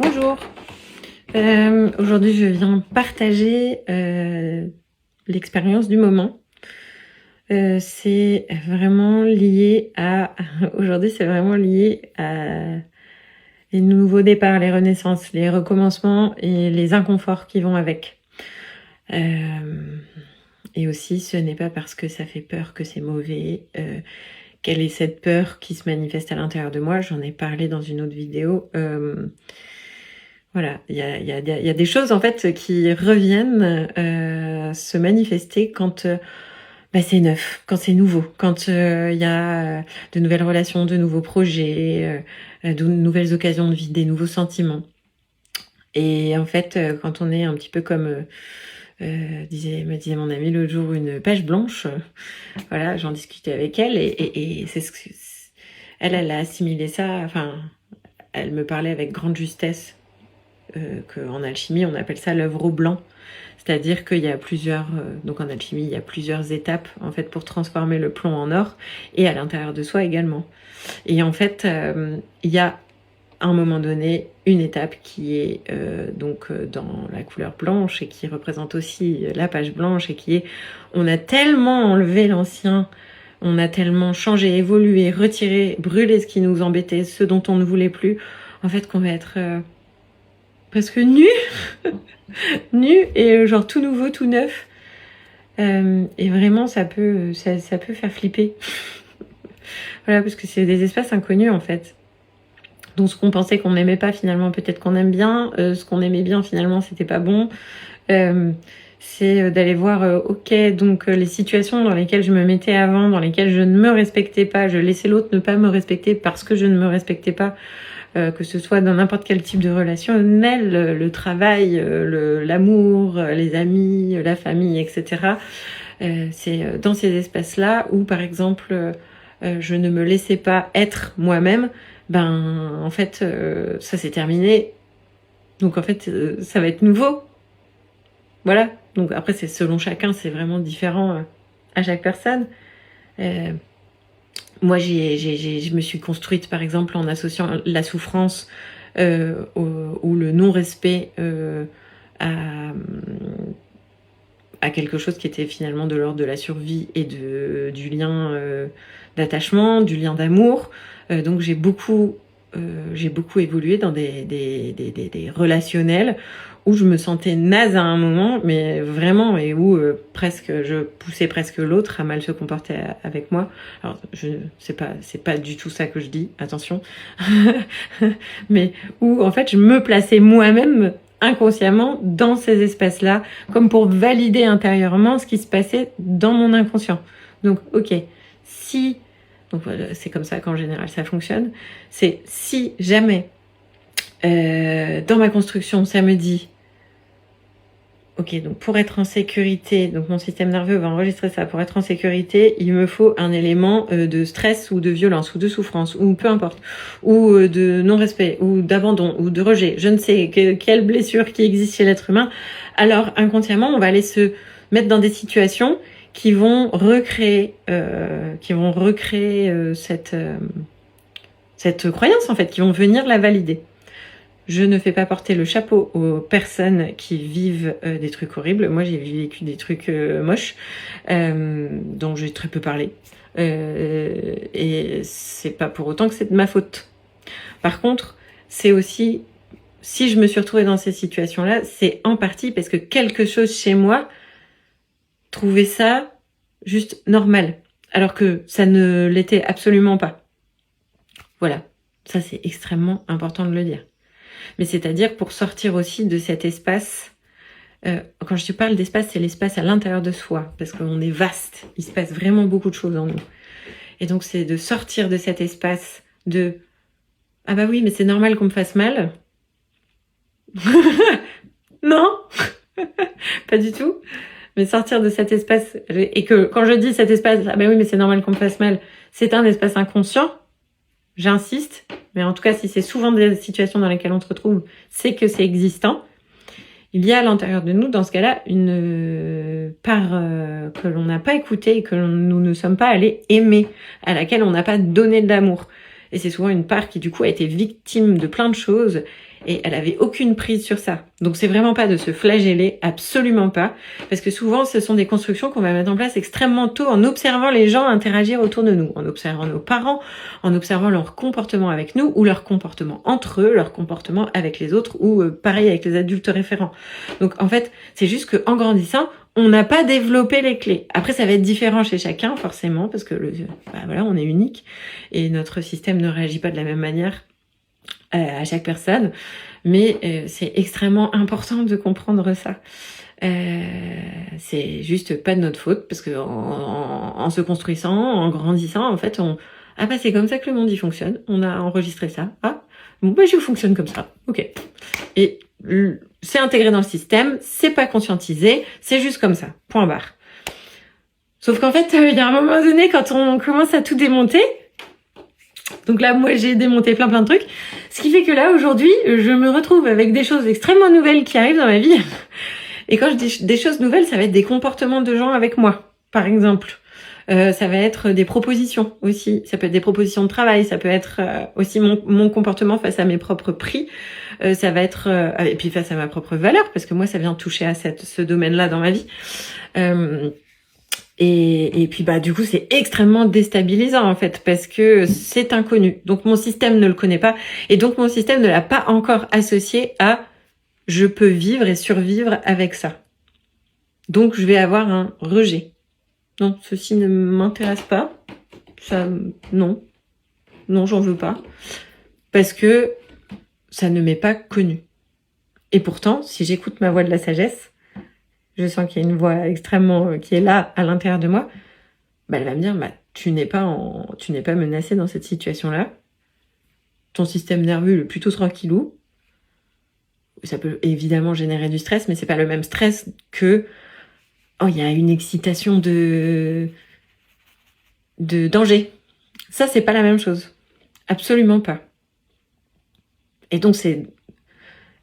Bonjour. Aujourd'hui, je viens partager l'expérience du moment. C'est vraiment lié à... Aujourd'hui, c'est vraiment lié à les nouveaux départs, les renaissances, les recommencements et les inconforts qui vont avec. Et aussi, ce n'est pas parce que ça fait peur que c'est mauvais. Quelle est cette peur qui se manifeste à l'intérieur de moi? J'en ai parlé dans une autre vidéo. Voilà, il y a des choses en fait qui reviennent se manifester quand c'est neuf, quand c'est nouveau, quand il y a de nouvelles relations, de nouveaux projets, de nouvelles occasions de vie, des nouveaux sentiments. Et en fait, quand on est un petit peu comme me disait mon amie l'autre jour, une page blanche, voilà, j'en discutais avec elle et c'est ce que elle a assimilé ça, enfin, elle me parlait avec grande justesse. Qu'en alchimie, on appelle ça l'œuvre au blanc. C'est-à-dire qu'il y a plusieurs, donc en alchimie, il y a plusieurs étapes en fait pour transformer le plomb en or et à l'intérieur de soi également. Et en fait, il y a à un moment donné une étape qui est dans la couleur blanche et qui représente aussi la page blanche et qui est on a tellement enlevé l'ancien, on a tellement changé, évolué, retiré, brûlé ce qui nous embêtait, ce dont on ne voulait plus, en fait qu'on va être presque nu, nu et genre tout nouveau, tout neuf. Et vraiment, ça peut faire flipper. Voilà, parce que c'est des espaces inconnus en fait. Donc ce qu'on pensait qu'on n'aimait pas, finalement, peut-être qu'on aime bien. Ce qu'on aimait bien, finalement, c'était pas bon. C'est d'aller voir, ok, donc les situations dans lesquelles je me mettais avant, dans lesquelles je ne me respectais pas, je laissais l'autre ne pas me respecter parce que je ne me respectais pas. Que ce soit dans n'importe quel type de relationnel, le travail, l'amour, les amis, la famille, etc. C'est dans ces espaces-là où, par exemple, je ne me laissais pas être moi-même, en fait, ça s'est terminé. Donc, en fait, ça va être nouveau. Voilà. Donc, après, c'est selon chacun, c'est vraiment différent à chaque personne. Moi, je me suis construite, par exemple, en associant la souffrance ou le non-respect à quelque chose qui était finalement de l'ordre de la survie et du lien d'attachement, du lien d'amour. Donc, j'ai beaucoup évolué dans des relationnels où je me sentais naze à un moment, mais vraiment, et où presque je poussais presque l'autre à mal se comporter avec moi. Alors, c'est pas du tout ça que je dis, attention, mais où en fait je me plaçais moi-même inconsciemment dans ces espaces-là, comme pour valider intérieurement ce qui se passait dans mon inconscient. Donc, ok, donc voilà, c'est comme ça qu'en général ça fonctionne, c'est si jamais dans ma construction ça me dit ok, donc pour être en sécurité, donc mon système nerveux va enregistrer ça, pour être en sécurité, il me faut un élément de stress ou de violence ou de souffrance ou peu importe, ou de non-respect ou d'abandon ou de rejet, je ne sais quelle blessure qui existe chez l'être humain. Alors inconsciemment, on va aller se mettre dans des situations qui vont recréer cette croyance en fait, qui vont venir la valider. Je ne fais pas porter le chapeau aux personnes qui vivent des trucs horribles. Moi, j'ai vécu des trucs moches dont j'ai très peu parlé. Et c'est pas pour autant que c'est de ma faute. Par contre, c'est aussi, si je me suis retrouvée dans ces situations-là, c'est en partie parce que quelque chose chez moi trouvait ça juste normal. Alors que ça ne l'était absolument pas. Voilà. Ça, c'est extrêmement important de le dire. Mais c'est-à-dire pour sortir aussi de cet espace, quand je te parle d'espace, c'est l'espace à l'intérieur de soi, parce qu'on est vaste, il se passe vraiment beaucoup de choses en nous. Et donc c'est de sortir de cet espace de « Ah bah oui, mais c'est normal qu'on me fasse mal ». Non, pas du tout. Mais sortir de cet espace, et que quand je dis cet espace, ah bah oui, mais c'est normal qu'on me fasse mal, c'est un espace inconscient, j'insiste, mais en tout cas, si c'est souvent des situations dans lesquelles on se retrouve, c'est que c'est existant. Il y a à l'intérieur de nous, dans ce cas-là, une part que l'on n'a pas écoutée et que nous ne sommes pas allés aimer, à laquelle on n'a pas donné de l'amour. Et c'est souvent une part qui, du coup, a été victime de plein de choses Et elle avait aucune prise sur ça. Donc c'est vraiment pas de se flageller, absolument pas. Parce que souvent, ce sont des constructions qu'on va mettre en place extrêmement tôt en observant les gens interagir autour de nous, en observant nos parents, en observant leur comportement avec nous, ou leur comportement entre eux, leur comportement avec les autres, ou pareil avec les adultes référents. Donc en fait, c'est juste qu'en grandissant, on n'a pas développé les clés. Après, ça va être différent chez chacun, forcément, parce que voilà, on est unique et notre système ne réagit pas de la même manière à chaque personne. Mais c'est extrêmement important de comprendre ça. C'est juste pas de notre faute, parce que en se construisant, en grandissant, en fait, ah bah c'est comme ça que le monde y fonctionne. On a enregistré ça. Ah, bon bah je fonctionne comme ça. Ok. Et c'est intégré dans le système, c'est pas conscientisé, c'est juste comme ça. Point barre. Sauf qu'en fait, il y a un moment donné, quand on commence à tout démonter, donc là, moi, j'ai démonté plein de trucs, ce qui fait que là, aujourd'hui, je me retrouve avec des choses extrêmement nouvelles qui arrivent dans ma vie. Et quand je dis des choses nouvelles, ça va être des comportements de gens avec moi, par exemple. Ça va être des propositions aussi. Ça peut être des propositions de travail. Ça peut être aussi mon comportement face à mes propres prix. Ça va être et puis face à ma propre valeur, parce que moi, ça vient toucher à ce domaine-là dans ma vie. Et puis bah du coup, c'est extrêmement déstabilisant en fait, parce que c'est inconnu. Donc mon système ne le connaît pas, et donc mon système ne l'a pas encore associé à je peux vivre et survivre avec ça. Donc je vais avoir un rejet. Non, ceci ne m'intéresse pas. Ça, non, j'en veux pas, parce que ça ne m'est pas connu. Et pourtant, si j'écoute ma voix de la sagesse, je sens qu'il y a une voix extrêmement qui est là à l'intérieur de moi, bah elle va me dire bah tu n'es pas menacé dans cette situation-là. Ton système nerveux est plutôt tranquillou. Ça peut évidemment générer du stress, mais c'est pas le même stress que il y a une excitation de danger. Ça, c'est pas la même chose. Absolument pas. Et donc, c'est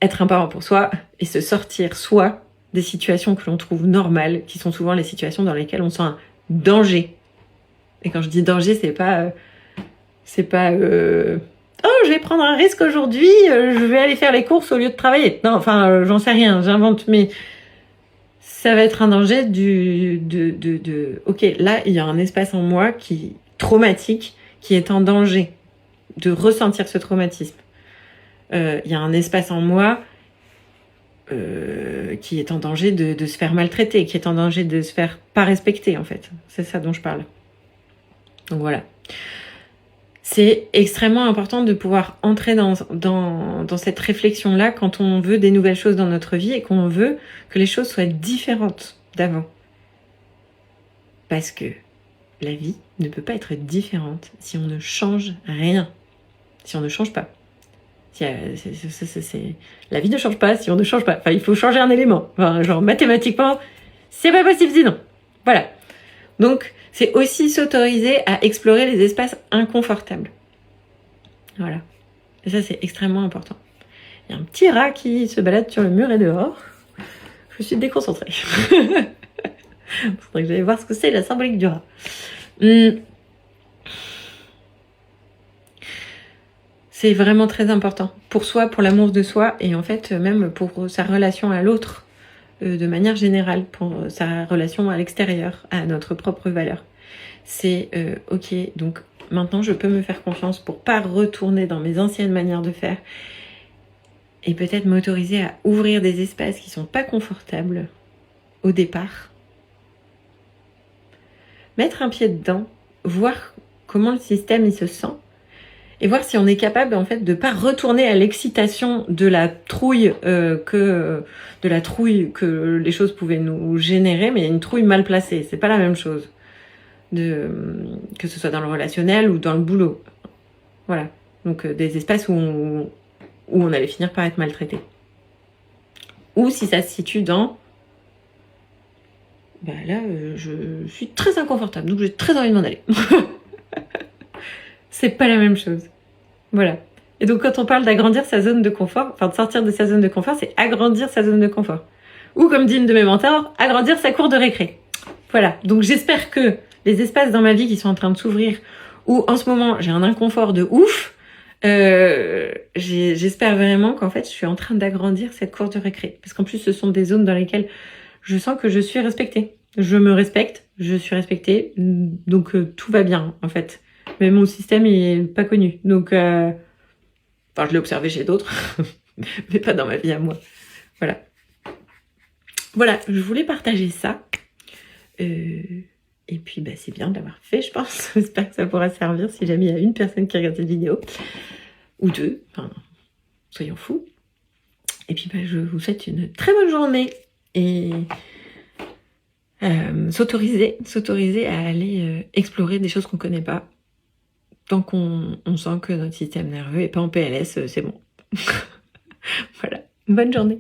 être un parent pour soi et se sortir soi des situations que l'on trouve normales, qui sont souvent les situations dans lesquelles on sent un danger. Et quand je dis danger, c'est pas je vais prendre un risque aujourd'hui, je vais aller faire les courses au lieu de travailler. Non, enfin, j'en sais rien, j'invente, mais ça va être un danger ok, là, il y a un espace en moi qui traumatique, qui est en danger de ressentir ce traumatisme. Il y a un espace en moi qui est en danger de se faire maltraiter, qui est en danger de se faire pas respecter, en fait. C'est ça dont je parle. Donc voilà. C'est extrêmement important de pouvoir entrer dans cette réflexion-là quand on veut des nouvelles choses dans notre vie et qu'on veut que les choses soient différentes d'avant. Parce que la vie ne peut pas être différente si on ne change rien, si on ne change pas. La vie ne change pas si on ne change pas. Enfin, il faut changer un élément. Enfin, genre mathématiquement, c'est pas possible sinon. Voilà. Donc, c'est aussi s'autoriser à explorer les espaces inconfortables. Voilà. Et ça, c'est extrêmement important. Il y a un petit rat qui se balade sur le mur et dehors. Je suis déconcentrée. Il faudrait que j'aille voir ce que c'est la symbolique du rat. C'est vraiment très important. Pour soi, pour l'amour de soi, et en fait, même pour sa relation à l'autre. De manière générale, pour sa relation à l'extérieur, à notre propre valeur. C'est ok, donc maintenant je peux me faire confiance pour pas retourner dans mes anciennes manières de faire et peut-être m'autoriser à ouvrir des espaces qui sont pas confortables au départ. Mettre un pied dedans, voir comment le système il se sent et voir si on est capable en fait de pas retourner à l'excitation de la trouille que les choses pouvaient nous générer, mais une trouille mal placée. C'est pas la même chose que ce soit dans le relationnel ou dans le boulot. Voilà. Donc des espaces où on allait finir par être maltraité. Ou si ça se situe dans là je suis très inconfortable, donc j'ai très envie de m'en aller. C'est pas la même chose. Voilà. Et donc, quand on parle d'agrandir sa zone de confort, enfin de sortir de sa zone de confort, c'est agrandir sa zone de confort. Ou, comme dit une de mes mentors, agrandir sa cour de récré. Voilà. Donc, j'espère que les espaces dans ma vie qui sont en train de s'ouvrir, où en ce moment j'ai un inconfort de ouf, J'espère vraiment qu'en fait, je suis en train d'agrandir cette cour de récré. Parce qu'en plus, ce sont des zones dans lesquelles je sens que je suis respectée. Je me respecte, je suis respectée, donc tout va bien, en fait. Mais mon système est pas connu. Donc, enfin, je l'ai observé chez d'autres, mais pas dans ma vie à moi. Voilà. Voilà, je voulais partager ça. Et puis, bah, c'est bien de l'avoir fait, je pense. J'espère que ça pourra servir si jamais il y a une personne qui regarde cette vidéo. Ou deux, enfin, soyons fous. Et puis, bah, je vous souhaite une très bonne journée. Et s'autoriser à aller explorer des choses qu'on ne connaît pas. Tant qu'on sent que notre système nerveux n'est pas en PLS, c'est bon. Voilà, bonne journée.